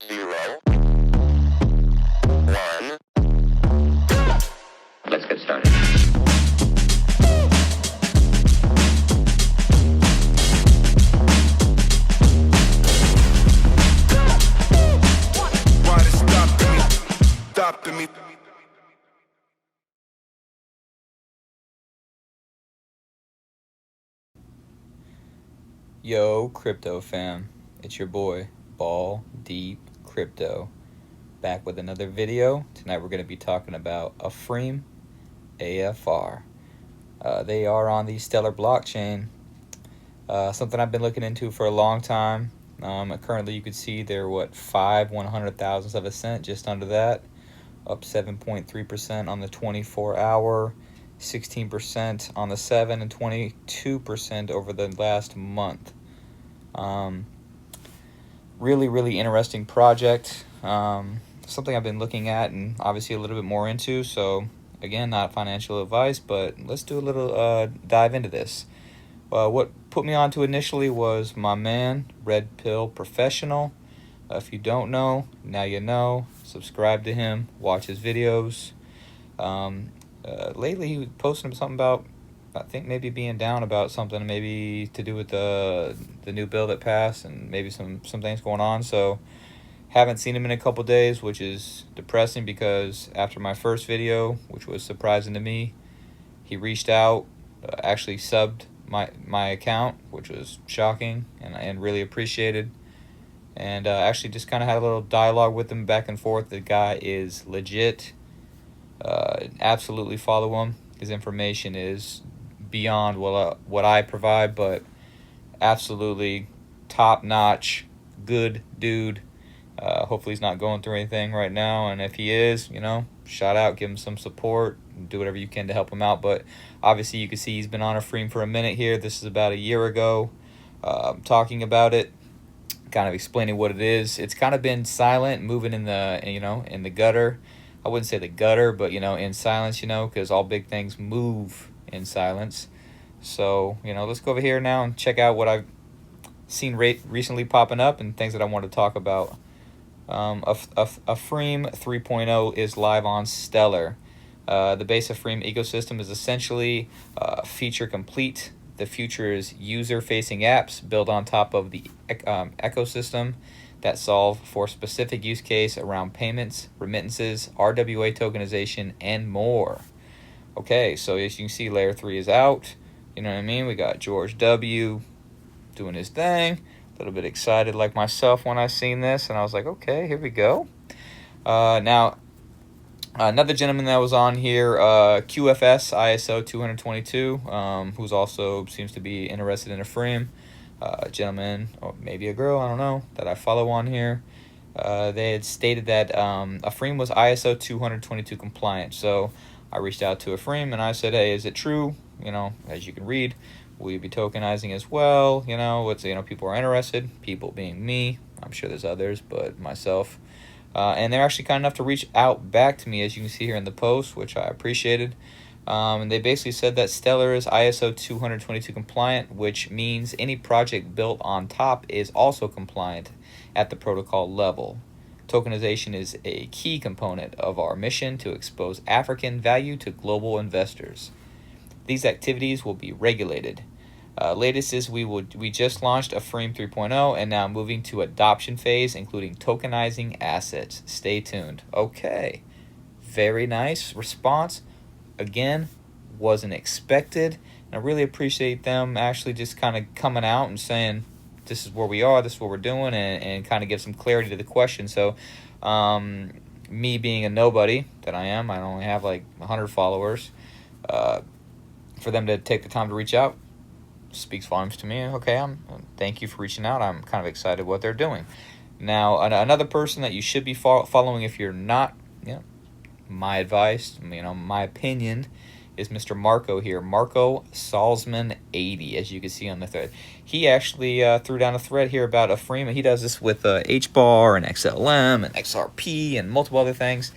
0, 1. Let's get started. Why they stopping me? Yo, crypto fam, it's your boy, Ball Deep Crypto, back with another video. Tonight we're going to be talking about Afreum, AFR. They are on the Stellar blockchain, something I've been looking into for a long time. Currently you can see they're, 100,000ths of a cent, just under that, up 7.3% on the 24-hour, 16% on the 7, and 22% over the last month. Really interesting project. Something I've been looking at and obviously a little bit more into. So again, not financial advice, but let's do a little dive into this. What put me onto initially was my man, Red Pill Professional. If you don't know, now you know. Subscribe to him, watch his videos. Lately he was posting something about, I think, maybe being down about something, maybe to do with the new bill that passed, and maybe some things going on. So haven't seen him in a couple days, which is depressing, because after my first video, which was surprising to me, he reached out, actually subbed my account, which was shocking and really appreciated. And actually just kind of had a little dialogue with him back and forth. The guy is legit. Absolutely follow him. His information is beyond what I provide, but absolutely top-notch, good dude. Hopefully he's not going through anything right now, and if he is, shout out, give him some support, do whatever you can to help him out. But obviously you can see he's been on Afreum for a minute here. This is about a year ago, talking about it, kind of explaining what it is. It's kind of been silent, moving in the gutter. I wouldn't say the gutter, but in silence, because all big things move in silence. So let's go over here now and check out what I've seen recently popping up and things that I want to talk about. Afreum 3.0 is live on Stellar. The base Afreum ecosystem is essentially feature complete. The future is user-facing apps built on top of the ecosystem that solve for specific use case around payments, remittances, RWA tokenization, and more. Okay, so as you can see, layer 3 is out. You know what I mean? We got George W. doing his thing. A little bit excited like myself when I seen this, and I was like, okay, here we go. Now, another gentleman that was on here, QFS ISO 222, who's also seems to be interested in Afreum. A gentleman, or maybe a girl, I don't know, that I follow on here. They had stated that Afreum was ISO 222 compliant. So I reached out to Afreum and I said, hey, is it true? As you can read, will you be tokenizing as well? People are interested, people being me. I'm sure there's others, but myself. And they're actually kind enough to reach out back to me, as you can see here in the post, which I appreciated. And they basically said that Stellar is ISO 222 compliant, which means any project built on top is also compliant at the protocol level. Tokenization is a key component of our mission to expose African value to global investors. These activities will be regulated. Latest is we just launched Afreum 3.0 and now moving to adoption phase, including tokenizing assets. Stay tuned. Okay, very nice response. Again, wasn't expected. And I really appreciate them actually just kind of coming out and saying, this is where we are, this is what we're doing, and kind of give some clarity to the question. So me being a nobody that I am, I only have like 100 followers, for them to take the time to reach out speaks volumes to me. Okay, thank you for reaching out. I'm kind of excited what they're doing. Now, another person that you should be following, if you're not, my advice, my opinion, is Mr. Marco here. Marco Salzman 80, as you can see on the thread. He actually threw down a thread here about Afreum. He does this with HBAR and XLM and XRP and multiple other things.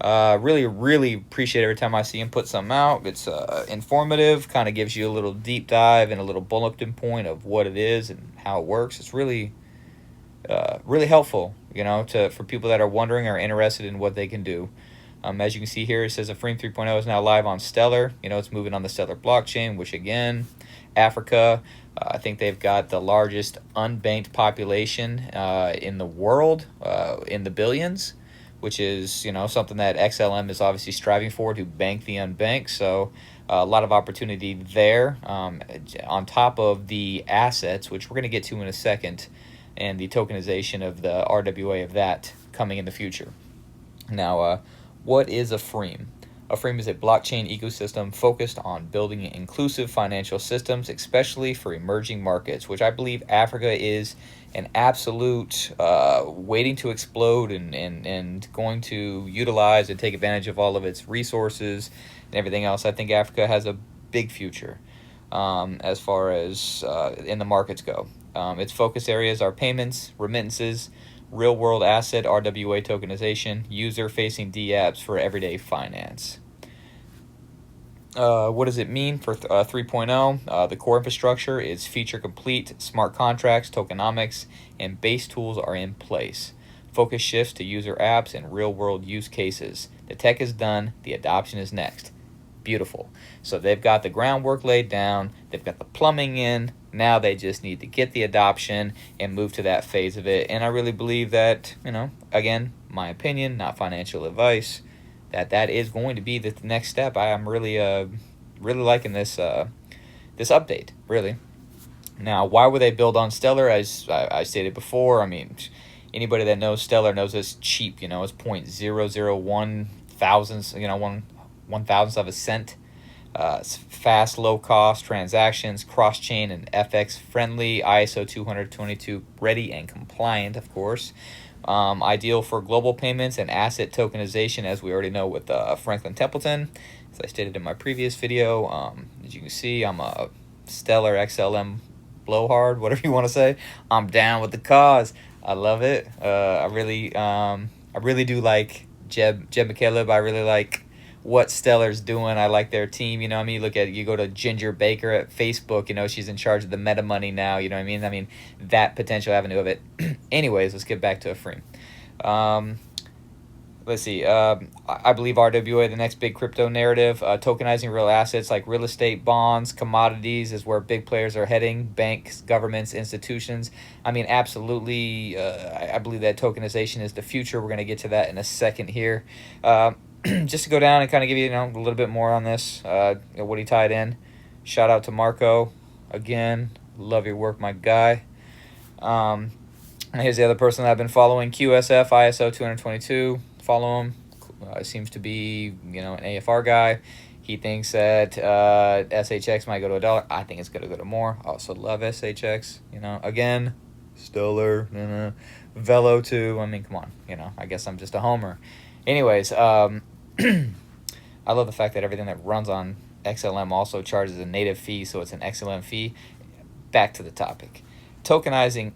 Really appreciate every time I see him put something out. It's informative, kind of gives you a little deep dive and a little bulletin point of what it is and how it works. It's really really helpful, for people that are wondering or interested in what they can do. As you can see here, it says Afreum 3.0 is now live on Stellar. It's moving on the Stellar blockchain, which again, Africa, I think they've got the largest unbanked population in the world, in the billions, which is, something that XLM is obviously striving for, to bank the unbanked. So a lot of opportunity there, on top of the assets, which we're going to get to in a second, and the tokenization of the RWA of that coming in the future. Now, what is Afreum? Afreum is a blockchain ecosystem focused on building inclusive financial systems, especially for emerging markets, which I believe Africa is an absolute waiting to explode, and going to utilize and take advantage of all of its resources and everything else. I think Africa has a big future as far as in the markets go. Its focus areas are payments, remittances, real-world asset RWA tokenization, user-facing dApps for everyday finance. What does it mean for 3.0? The core infrastructure is feature complete, smart contracts, tokenomics, and base tools are in place. Focus shifts to user apps and real-world use cases. The tech is done, the adoption is next. Beautiful. So they've got the groundwork laid down, they've got the plumbing in, now they just need to get the adoption and move to that phase of it. And I really believe that, again, my opinion, not financial advice, that is going to be the next step. I am really liking this this update, really. Now, why would they build on Stellar? As I stated before, I mean, anybody that knows Stellar knows it's cheap. It's 0.001 thousandths, 1/1000th of a cent. It's fast, low-cost transactions, cross-chain and FX-friendly, ISO 20022 ready and compliant, of course. Ideal for global payments and asset tokenization, as we already know with Franklin Templeton. As I stated in my previous video, as you can see, I'm a Stellar XLM blowhard, whatever you want to say. I'm down with the cause. I love it. I really do like Jeb McCaleb. I really like what Stellar's doing. I like their team. You go to Ginger Baker at Facebook, she's in charge of the meta money now. I mean, that potential avenue of it. Anyways, let's get back to Afreum. Let's see. I believe RWA, the next big crypto narrative, tokenizing real assets like real estate, bonds, commodities is where big players are heading. Banks, governments, institutions. I mean, absolutely. I believe that tokenization is the future. We're going to get to that in a second here. Just to go down and kind of give you, a little bit more on this, what he tied in. Shout out to Marco. Again, love your work, my guy. Here's the other person that I've been following, QSF, ISO 222. Follow him. Seems to be, an AFR guy. He thinks that SHX might go to $1. I think it's going to go to more. Also love SHX. Again, Stellar. Velo too. I mean, come on. I guess I'm just a homer. Anyways, I love the fact that everything that runs on XLM also charges a native fee, so it's an XLM fee. Back to the topic. Tokenizing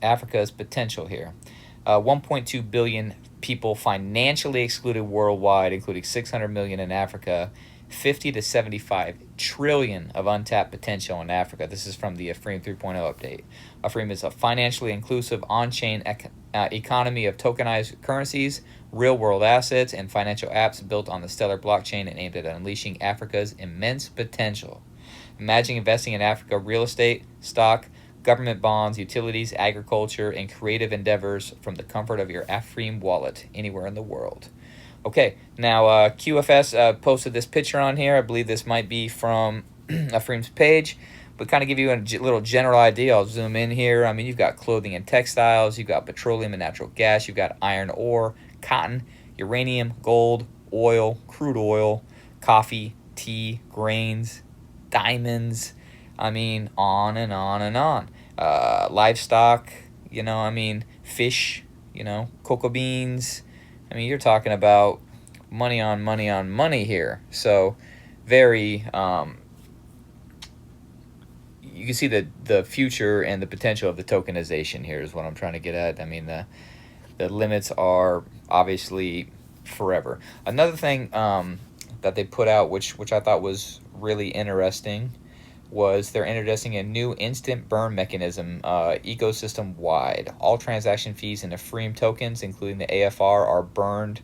Africa's potential here. 1.2 billion people financially excluded worldwide, including 600 million in Africa. 50 to 75 trillion of untapped potential in Africa. This is from the Afreum 3.0 update. Afreum is a financially inclusive on-chain economy of tokenized currencies, real-world assets, and financial apps built on the Stellar blockchain and aimed at unleashing Africa's immense potential. Imagine investing in Africa real estate, stock, government bonds, utilities, agriculture, and creative endeavors from the comfort of your Afreum wallet anywhere in the world. Okay, now QFS posted this picture on here. I believe this might be from Afreum's page, but kind of give you a little general idea. I'll zoom in here. I mean, you've got clothing and textiles, you've got petroleum and natural gas, you've got iron ore, cotton, uranium, gold, oil, crude oil, coffee, tea, grains, diamonds. I mean, on and on and on. Livestock, fish, cocoa beans. I mean, you're talking about money on money on money here. So very, you can see the future and the potential of the tokenization here is what I'm trying to get at. I mean, the limits are obviously forever. Another thing that they put out, which I thought was really interesting, was they're introducing a new instant burn mechanism ecosystem wide. All transaction fees in Afreum tokens, including the AFR, are burned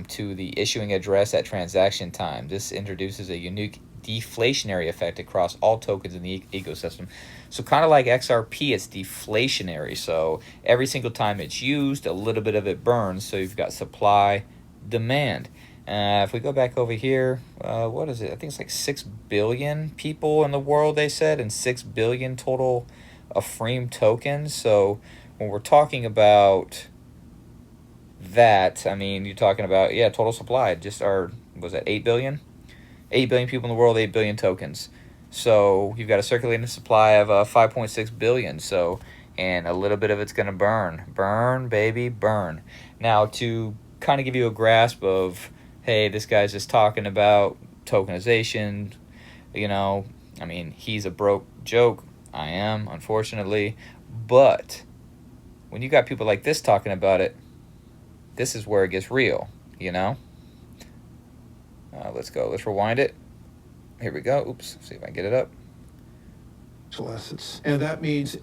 to the issuing address at transaction time. This introduces a unique deflationary effect across all tokens in the ecosystem. So kind of like XRP, it's deflationary. So every single time it's used, a little bit of it burns. So you've got supply, demand. If we go back over here, what is it? I think it's like 6 billion people in the world, they said, and 6 billion total Afreum tokens. So when we're talking about that, I mean, you're talking about, yeah, total supply. Just was that 8 billion? 8 billion people in the world, 8 billion tokens. So you've got a circulating supply of 5.6 billion. So, and a little bit of it's going to burn. Burn, baby, burn. Now, to kind of give you a grasp of, hey, this guy's just talking about tokenization, I mean, he's a broke joke. I am, unfortunately. But when you got people like this talking about it, this is where it gets real, Let's go. Let's rewind it. Here we go. Oops. See if I can get it up. Assets. And that means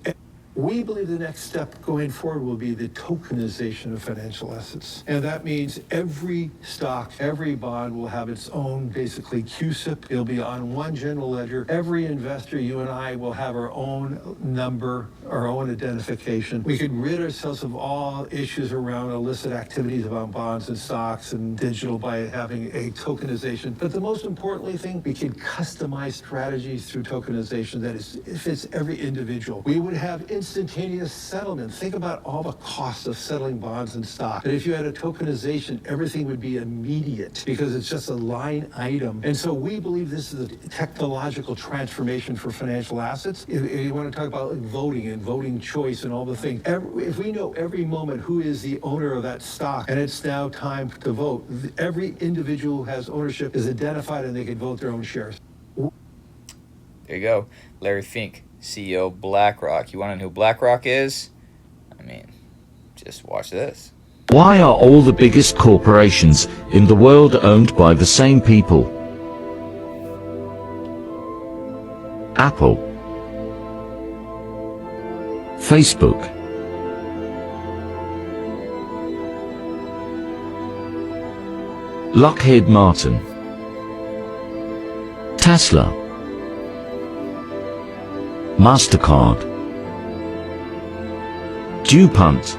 we believe the next step going forward will be the tokenization of financial assets. And that means every stock, every bond will have its own, basically, CUSIP. It'll be on one general ledger. Every investor, you and I, will have our own number, our own identification. We could rid ourselves of all issues around illicit activities about bonds and stocks and digital by having a tokenization. But the most importantly thing, we could customize strategies through tokenization that fits every individual. We would have instantaneous settlement. Think about all the costs of settling bonds and stock. But if you had a tokenization, everything would be immediate because it's just a line item. And so we believe this is a technological transformation for financial assets. If you want to talk about voting and voting choice and all the things, if we know every moment who is the owner of that stock and it's now time to vote, every individual who has ownership is identified and they can vote their own shares. There you go. Larry Fink, CEO of BlackRock. You want to know who BlackRock is? I mean, just watch this. Why are all the biggest corporations in the world owned by the same people? Apple, Facebook, Lockheed Martin, Tesla, MasterCard, DuPont,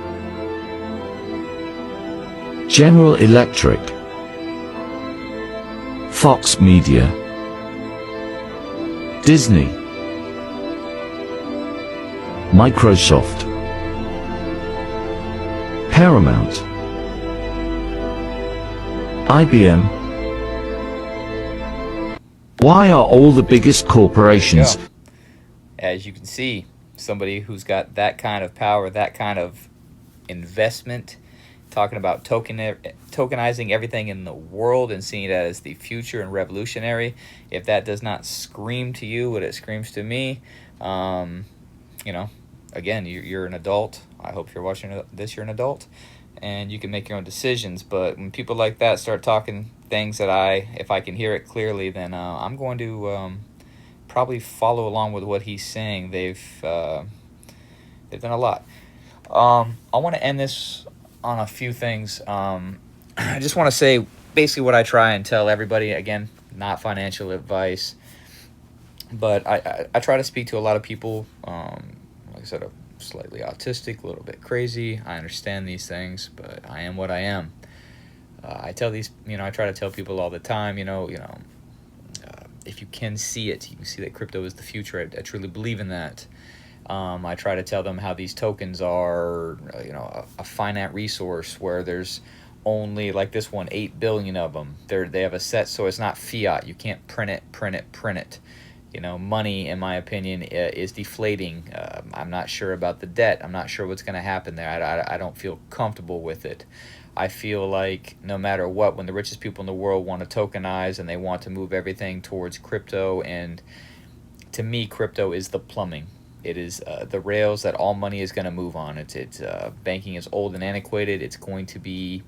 General Electric, Fox Media, Disney, Microsoft, Paramount, IBM. Why are all the biggest corporations? As you can see, somebody who's got that kind of power, that kind of investment, talking about tokenizing everything in the world and seeing it as the future and revolutionary. If that does not scream to you what it screams to me, again, you're an adult. I hope if you're watching this, you're an adult, and you can make your own decisions. But when people like that start talking things that if I can hear it clearly, then I'm going to probably follow along with what he's saying. They've done a lot. I want to end this on a few things. I just want to say basically what I try and tell everybody. Again, not financial advice, but I try to speak to a lot of people. Like I said, I'm slightly autistic, a little bit crazy. I understand these things, but I am what I am. I tell these, I try to tell people all the time, if you can see it, you can see that crypto is the future. I truly believe in that. I try to tell them how these tokens are, a finite resource where there's only, like this one, 8 billion of them. They have a set, so it's not fiat. You can't print it. Money, in my opinion, is deflating. I'm not sure about the debt. I'm not sure what's going to happen there. I don't feel comfortable with it. I feel like no matter what, when the richest people in the world want to tokenize and they want to move everything towards crypto, and to me, crypto is the plumbing. It is the rails that all money is going to move on. It's banking is old and antiquated. It's going to be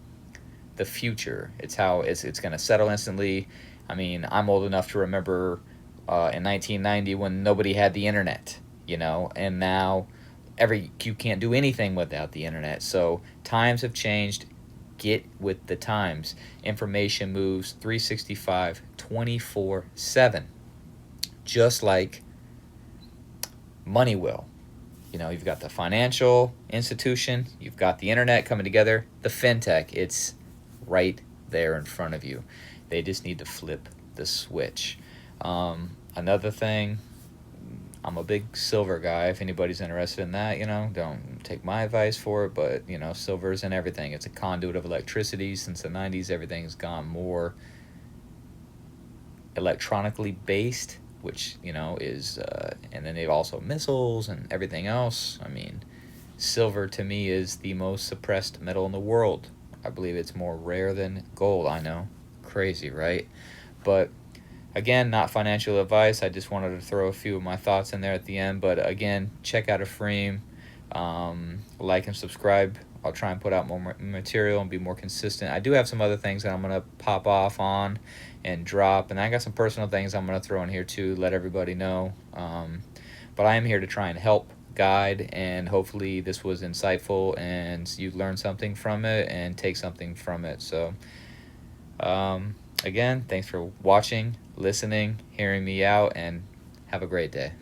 the future. It's how it's going to settle instantly. I mean, I'm old enough to remember in 1990 when nobody had the internet, and now you can't do anything without the internet. So times have changed. Get with the times. Information moves 365, 24/7, just like money will. You've got the financial institution, you've got the internet coming together, the fintech, it's right there in front of you. They just need to flip the switch. Another thing, I'm a big silver guy. If anybody's interested in that, don't take my advice for it, but, silver's in everything. It's a conduit of electricity. Since the 90s, everything's gone more electronically based, which, is, and then they've also missiles and everything else. I mean, silver to me is the most suppressed metal in the world. I believe it's more rare than gold. I know, crazy, right? But again, not financial advice. I just wanted to throw a few of my thoughts in there at the end. But again, check out Afreum. Like and subscribe. I'll try and put out more material and be more consistent. I do have some other things that I'm going to pop off on and drop. And I got some personal things I'm going to throw in here too, let everybody know. But I am here to try and help, guide, and hopefully this was insightful and you learned something from it and take something from it. So again, thanks for watching, listening, hearing me out, and have a great day.